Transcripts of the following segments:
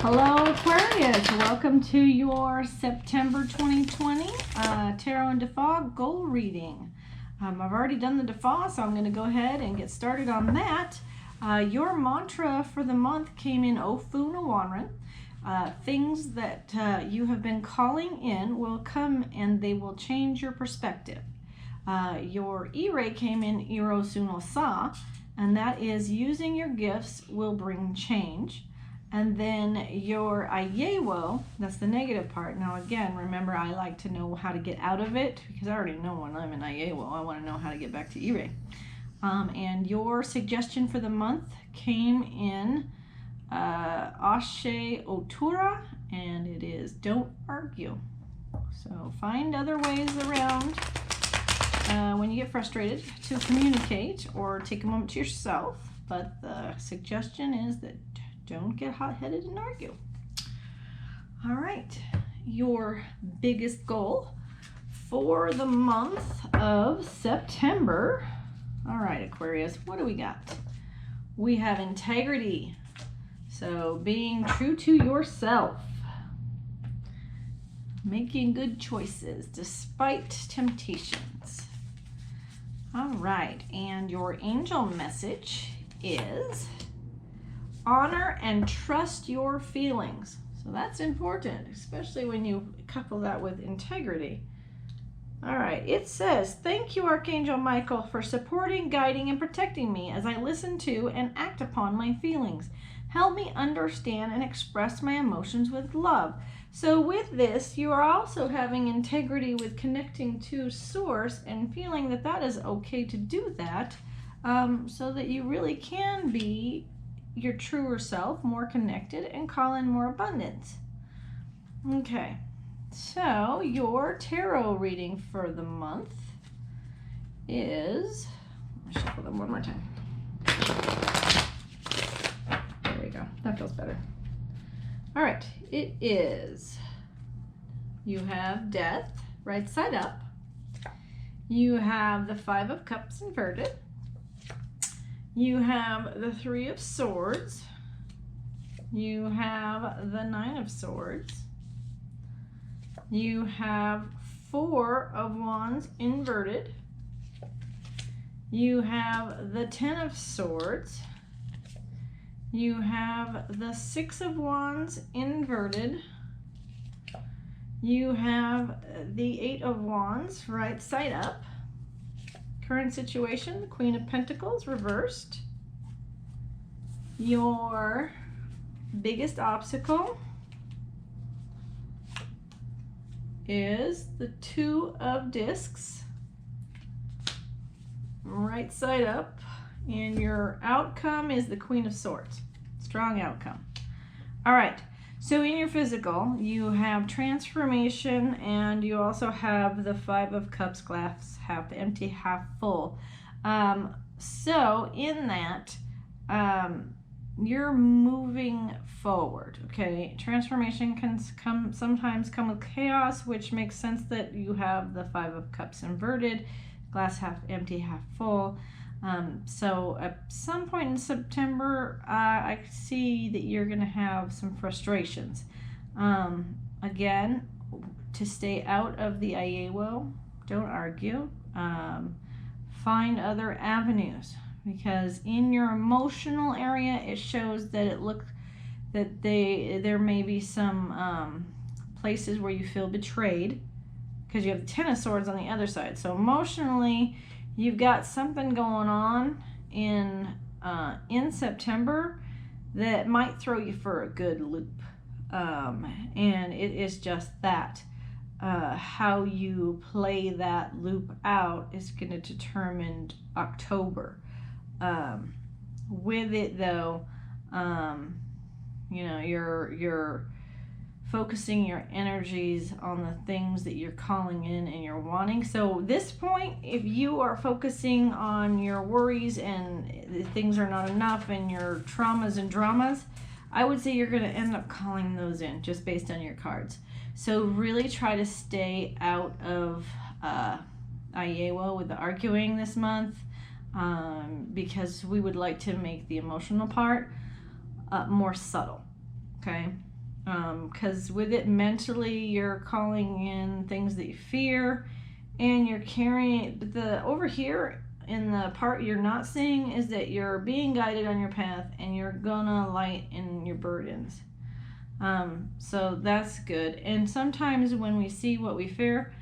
Hello Aquarius, welcome to your September 2020 Tarot and Dafa goal reading. I've already done the Dafa, so I'm going to go ahead and get started on that. Your mantra for the month came in Ofu Nawanran. Things that you have been calling in will come and they will change your perspective. Your E-ray came in Iro Suno Sa, and that is using your gifts will bring change. And then your Ayewo, that's the negative part. Now again, remember I like to know how to get out of it because I already know when I'm in Ayewo. I want to know how to get back to Ire. And your suggestion for the month came in Ashe Otura, and it is don't argue. So find other ways around when you get frustrated to communicate or take a moment to yourself. But the suggestion is that don't get hot-headed and argue. All right, your biggest goal for the month of September. All right, Aquarius, what do we got? We have integrity. So being true to yourself. Making good choices despite temptations. All right, and your angel message is honor and trust your feelings. So that's important, especially when you couple that with integrity. All right, it says, thank you, Archangel Michael, for supporting, guiding, and protecting me as I listen to and act upon my feelings. Help me understand and express my emotions with love. So with this, you are also having integrity with connecting to Source and feeling that that is okay to do that, so that you really can be your truer self, more connected, and call in more abundance. Okay, so your tarot reading for the month is, I'll shuffle them one more time. There we go, that feels better. All right, it is, you have Death, right side up. You have the Five of Cups inverted. You have the Three of Swords. You have the Nine of Swords. You have Four of Wands inverted. You have the Ten of Swords. You have the Six of Wands inverted. You have the Eight of Wands right side up. Current situation, the Queen of Pentacles reversed. Your biggest obstacle is the Two of Discs right side up, and your outcome is the Queen of Swords. Strong outcome. All right, so in your physical, you have transformation, and you also have the Five of Cups, glass half empty, half full. So in that, you're moving forward, okay? Transformation can sometimes come with chaos, which makes sense that you have the Five of Cups inverted, glass half empty, half full. So at some point in September, I see that you're going to have some frustrations. Again, to stay out of the Ayewo, don't argue. Find other avenues, because in your emotional area, it shows that it looks that there may be some places where you feel betrayed, because you have the Ten of Swords on the other side. So emotionally, you've got something going on in September that might throw you for a good loop. And it is just that. How you play that loop out is going to determine October. With it though, you know, you're focusing your energies on the things that you're calling in and you're wanting. So this point, if you are focusing on your worries and things are not enough and your traumas and dramas, I would say you're going to end up calling those in just based on your cards. So really try to stay out of Ayewo with the arguing this month, because we would like to make the emotional part more subtle, okay? because with it mentally, you're calling in things that you fear, and you're carrying. But the over here in the part you're not seeing is that you're being guided on your path, and you're gonna lighten your burdens. So that's good. And sometimes when we see what we fear,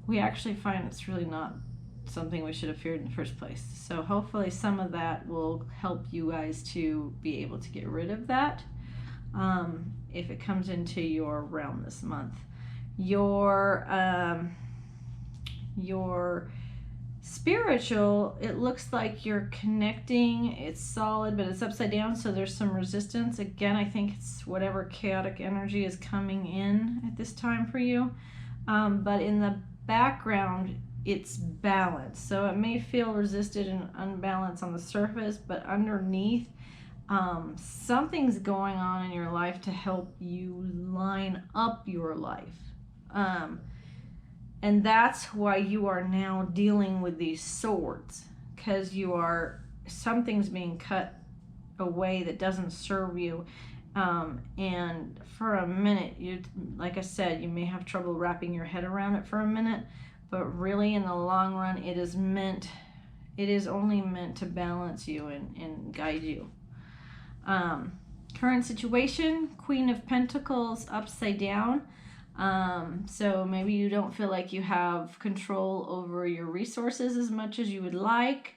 we actually find it's really not something we should have feared in the first place. So hopefully some of that will help you guys to be able to get rid of that. If it comes into your realm this month. Your spiritual, it looks like you're connecting. It's solid, but it's upside down, so there's some resistance. Again, I think it's whatever chaotic energy is coming in at this time for you. But in the background, it's balanced. So it may feel resisted and unbalanced on the surface, but underneath, something's going on in your life to help you line up your life. And that's why you are now dealing with these swords, because something's being cut away that doesn't serve you. And for a minute, like I said, you may have trouble wrapping your head around it for a minute, but really in the long run, it is only meant to balance you and guide you. Current situation, Queen of Pentacles upside down. So maybe you don't feel like you have control over your resources as much as you would like,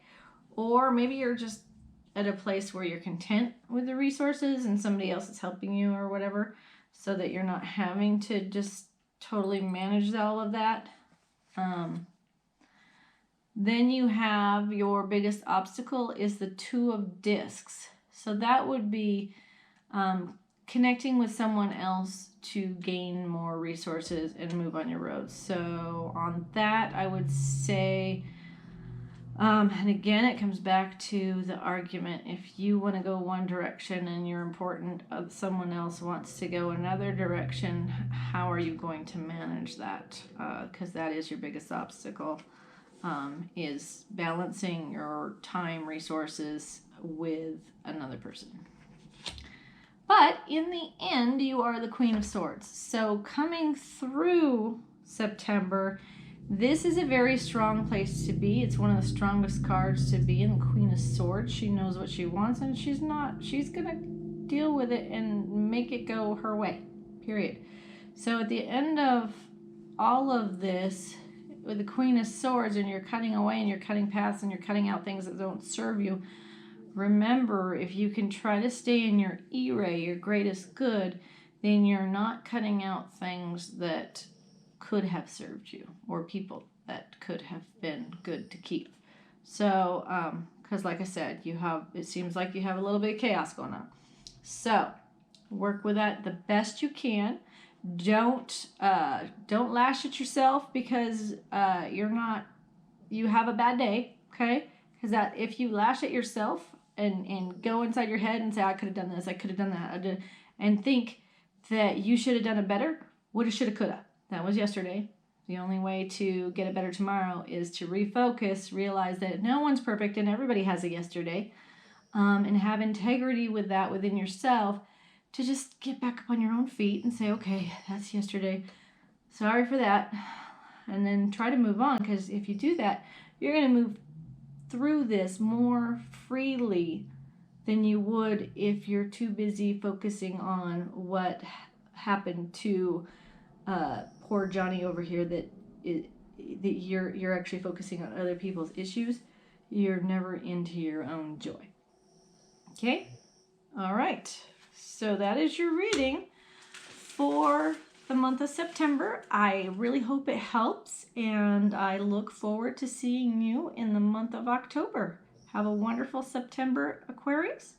or maybe you're just at a place where you're content with the resources and somebody else is helping you or whatever, so that you're not having to just totally manage all of that. Then you have your biggest obstacle is the Two of Discs. So that would be connecting with someone else to gain more resources and move on your road. So on that, I would say, and again, it comes back to the argument. If you want to go one direction and you're important, someone else wants to go another direction, how are you going to manage that? Because that is your biggest obstacle, is balancing your time resources with another person. But in the end, you are the Queen of Swords. So coming through September, this is a very strong place to be. It's one of the strongest cards to be in, the Queen of Swords. She knows what she wants, and she's going to deal with it and make it go her way, period. So at the end of all of this, with the Queen of Swords, and you're cutting away and you're cutting paths and you're cutting out things that don't serve you, remember, if you can try to stay in your E-ray, your greatest good, then you're not cutting out things that could have served you, or people that could have been good to keep. So, because like I said, it seems like you have a little bit of chaos going on. So, work with that the best you can. Don't lash at yourself because you have a bad day, okay? Because that if you lash at yourself and go inside your head and say, I could have done this, I could have done that, and think that you should have done it better, woulda, shoulda, coulda. That was yesterday. The only way to get it better tomorrow is to refocus, realize that no one's perfect and everybody has a yesterday, and have integrity with that within yourself, to just get back up on your own feet and say, okay, that's yesterday. Sorry for that. And then try to move on, because if you do that, you're going to move through this more freely than you would if you're too busy focusing on what happened to poor Johnny over here, that you're actually focusing on other people's issues. You're never into your own joy. Okay? All right. So that is your reading for the month of September. I really hope it helps, and I look forward to seeing you in the month of October. Have a wonderful September, Aquarius.